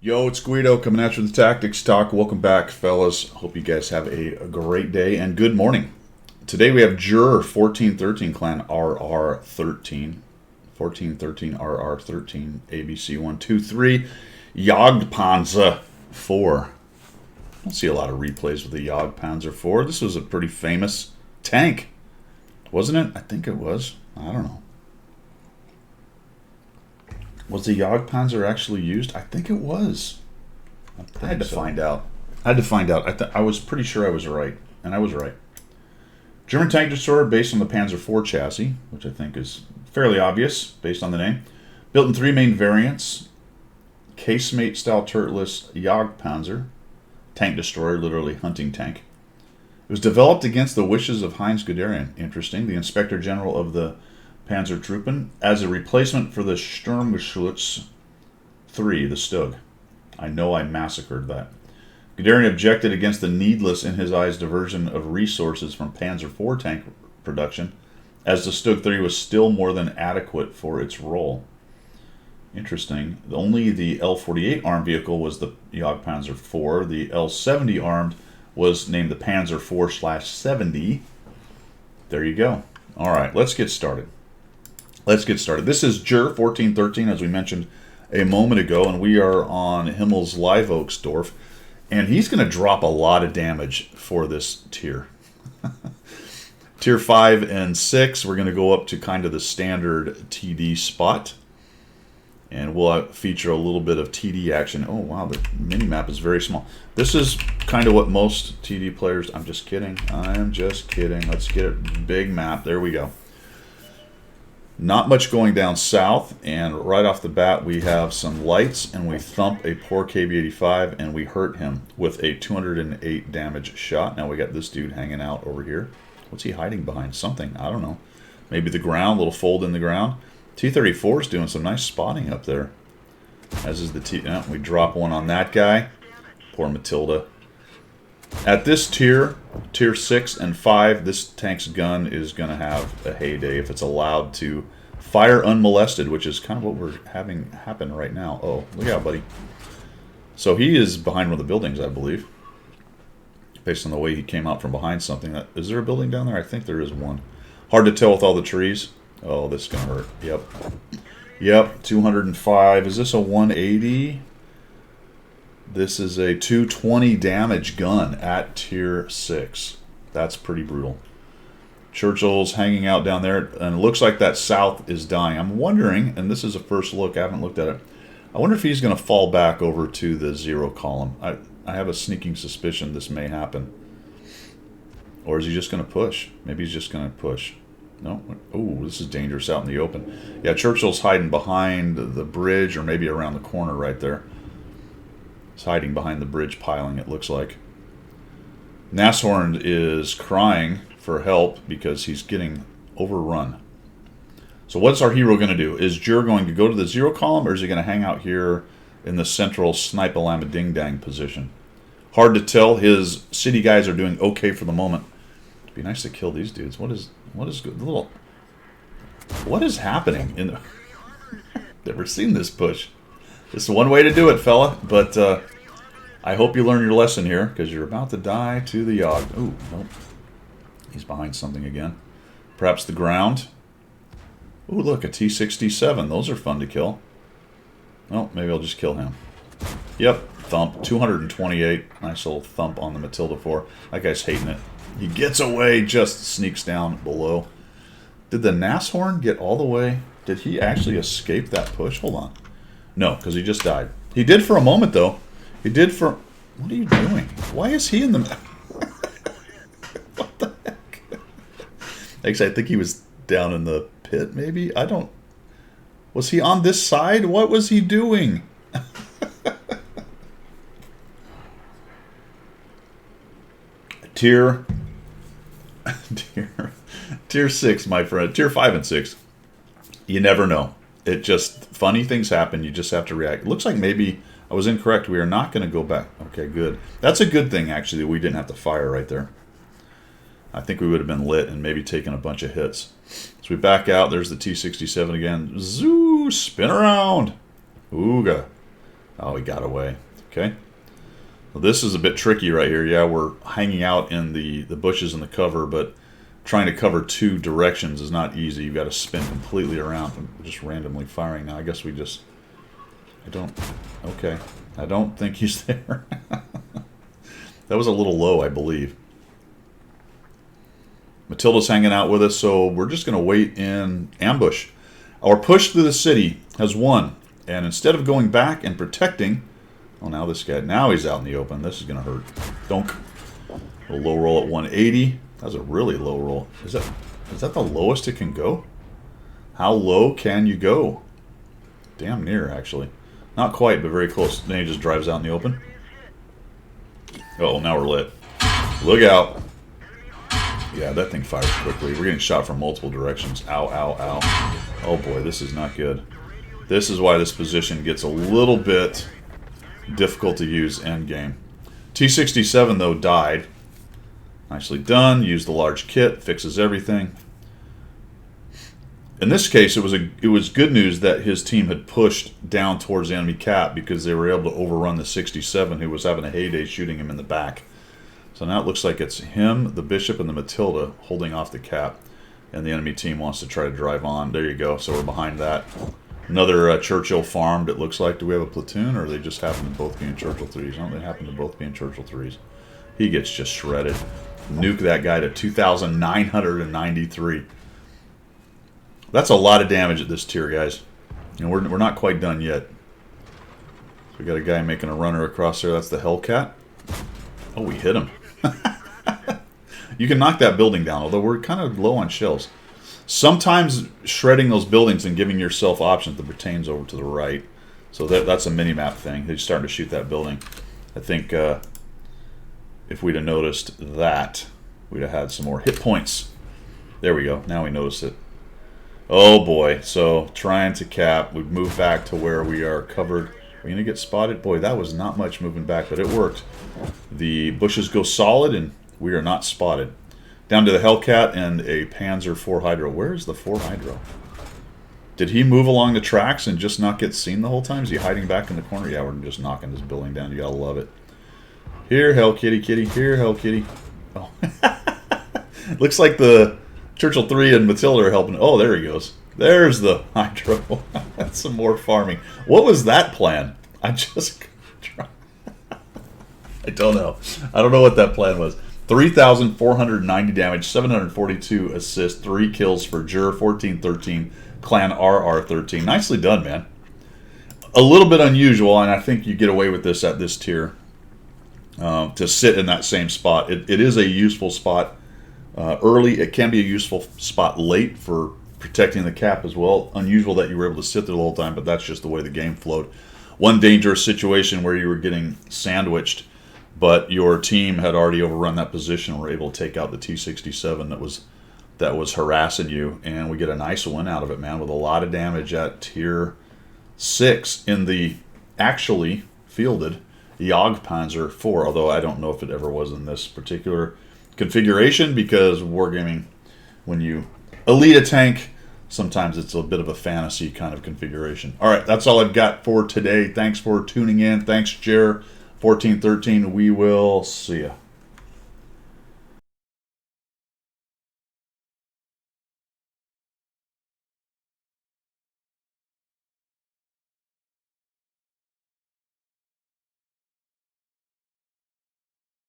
Yo, it's Guido coming at you with the Tactics Talk. Welcome back, fellas. Hope you guys have a great day and good morning. Today we have Jur 1413 Clan RR13. 1413 RR13 ABC 123 Jagdpanzer 4. I don't see a lot of replays with the Jagdpanzer 4. This was a pretty famous tank, wasn't it? I think it was. I don't know. Was the Jagdpanzer actually used? I think it was. I had to find out. I was pretty sure I was right, and I was right. German tank destroyer based on the Panzer IV chassis, which I think is fairly obvious based on the name. Built in three main variants: Casemate style turretless Jagdpanzer, tank destroyer, literally hunting tank. It was developed against the wishes of Heinz Guderian. Interesting. The Inspector General of the Panzertruppen as a replacement for the Sturmgeschütz 3, the Stug. I know I massacred that. Guderian objected against the needless, in his eyes, diversion of resources from Panzer IV tank production, as the Stug 3 was still more than adequate for its role. Interesting. Only the L-48 armed vehicle was the Jagdpanzer IV. The L-70 armed was named the Panzer IV/70. There you go. All right, let's get started. This is Jur 1413, as we mentioned a moment ago, and we are on Himmel's Live Oaksdorf, and he's going to drop a lot of damage for this tier. Tier 5 and 6, we're going to go up to kind of the standard TD spot, and we'll feature a little bit of TD action. Oh, wow, the mini-map is very small. This is kind of what most TD players... I'm just kidding. Let's get it. Big map. There we go. Not much going down south, and right off the bat we have some lights, and we thump a poor KB-85, and we hurt him with a 208 damage shot. Now we got this dude hanging out over here. What's he hiding behind? Something. I don't know. Maybe the ground, little fold in the ground. T-34 is doing some nice spotting up there. As is the T... we drop one on that guy. Poor Matilda. At this tier 6 and 5, this tank's gun is going to have a heyday if it's allowed to fire unmolested, which is kind of what we're having happen right now. Oh, look out, buddy. So he is behind one of the buildings, I believe, based on the way he came out from behind something. Is there a building down there? I think there is one. Hard to tell with all the trees. Oh, this is going to hurt. Yep, 205. Is this a 180? This is a 220 damage gun at tier 6. That's pretty brutal. Churchill's hanging out down there, and it looks like that south is dying. I'm wondering, and this is a first look, I haven't looked at it. I wonder if he's going to fall back over to the 0 column. I have a sneaking suspicion this may happen. Or is he just going to push? Maybe he's just going to push. No? Oh, this is dangerous out in the open. Yeah, Churchill's hiding behind the bridge, or maybe around the corner right there. He's hiding behind the bridge piling, it looks like. Nashorn is crying for help because he's getting overrun. So what's our hero going to do? Is Jur going to go to the 0 column, or is he going to hang out here in the central snipe-a-lama-ding-dang position? Hard to tell. His city guys are doing okay for the moment. It'd be nice to kill these dudes. What is happening in the... Never seen this push. This is one way to do it, fella, but I hope you learn your lesson here, because you're about to die to the Jagd. Ooh, nope. He's behind something again. Perhaps the ground. Ooh, look, a T-67. Those are fun to kill. Oh, maybe I'll just kill him. Yep, thump. 228. Nice little thump on the Matilda 4. That guy's hating it. He gets away, just sneaks down below. Did the Nashorn get all the way? Did he actually escape that push? Hold on. No, because he just died. He did for a moment, though. He did for... What are you doing? Why is he in the... What the heck? Actually, I think he was down in the pit, maybe? I don't... Was he on this side? What was he doing? Tier 6, my friend. Tier 5 and 6. You never know. It just, funny things happen. You just have to react. It looks like maybe I was incorrect. We are not going to go back. Okay, good. That's a good thing, actually, that we didn't have to fire right there. I think we would have been lit and maybe taken a bunch of hits. So we back out. There's the T-67 again. Zoo! Spin around! Ooga. Oh, he got away. Okay. Well, this is a bit tricky right here. Yeah, we're hanging out in the bushes and the cover, but trying to cover two directions is not easy. You've got to spin completely around. I'm just randomly firing now. I guess we just... I don't... Okay. I don't think he's there. That was a little low, I believe. Matilda's hanging out with us, so we're just going to wait in ambush. Our push through the city has won. And instead of going back and protecting... Oh, now this guy... Now he's out in the open. This is going to hurt. Donk. A low roll at 180. That's a really low roll. Is that the lowest it can go? How low can you go? Damn near, actually. Not quite, but very close. Then he just drives out in the open. Uh-oh, now we're lit. Look out. Yeah, that thing fires quickly. We're getting shot from multiple directions. Ow, ow, ow. Oh boy, this is not good. This is why this position gets a little bit difficult to use endgame. T-67, though, died. Nicely done. Used the large kit. Fixes everything. In this case, it was good news that his team had pushed down towards the enemy cap because they were able to overrun the 67, who was having a heyday shooting him in the back. So now it looks like it's him, the Bishop, and the Matilda holding off the cap. And the enemy team wants to try to drive on. There you go. So we're behind that. Another Churchill farmed, it looks like. Do we have a platoon, or they just happen to both be in Churchill 3s? No, they happen to both be in Churchill 3s. He gets just shredded. Nuke that guy to 2,993. That's a lot of damage at this tier, guys. And we're not quite done yet. So we got a guy making a runner across there. That's the Hellcat. Oh, we hit him. You can knock that building down, although we're kind of low on shells. Sometimes shredding those buildings and giving yourself options, the Britain's over to the right. So that's a mini-map thing. He's starting to shoot that building. I think if we'd have noticed that, we'd have had some more hit points. There we go. Now we notice it. Oh boy. So trying to cap. We've moved back to where we are covered. We're going to get spotted. Boy, that was not much moving back, but it worked. The bushes go solid, and we are not spotted. Down to the Hellcat and a Panzer IV Hydro. Where is the IV Hydro? Did he move along the tracks and just not get seen the whole time? Is he hiding back in the corner? Yeah, we're just knocking this building down. You gotta love it. Here, Hell Kitty, Kitty. Here, Hell Kitty. Oh. Looks like the Churchill 3 and Matilda are helping. Oh, there he goes. There's the Hydro. That's some more farming. What was that plan? I don't know. I don't know what that plan was. 3,490 damage, 742 assists, 3 kills for Jur 1413, Clan RR13. Nicely done, man. A little bit unusual, and I think you get away with this at this tier. To sit in that same spot. It is a useful spot early. It can be a useful spot late for protecting the cap as well. Unusual that you were able to sit there the whole time, but that's just the way the game flowed. One dangerous situation where you were getting sandwiched, but your team had already overrun that position and were able to take out the T-67 that was harassing you, and we get a nice win out of it, man, with a lot of damage at tier 6 in the actually fielded Jagdpanzer 4, although I don't know if it ever was in this particular configuration, because Wargaming, when you elite a tank, sometimes it's a bit of a fantasy kind of configuration. All right, that's all I've got for today. Thanks for tuning in. Thanks, Jer. 1413. We will see ya.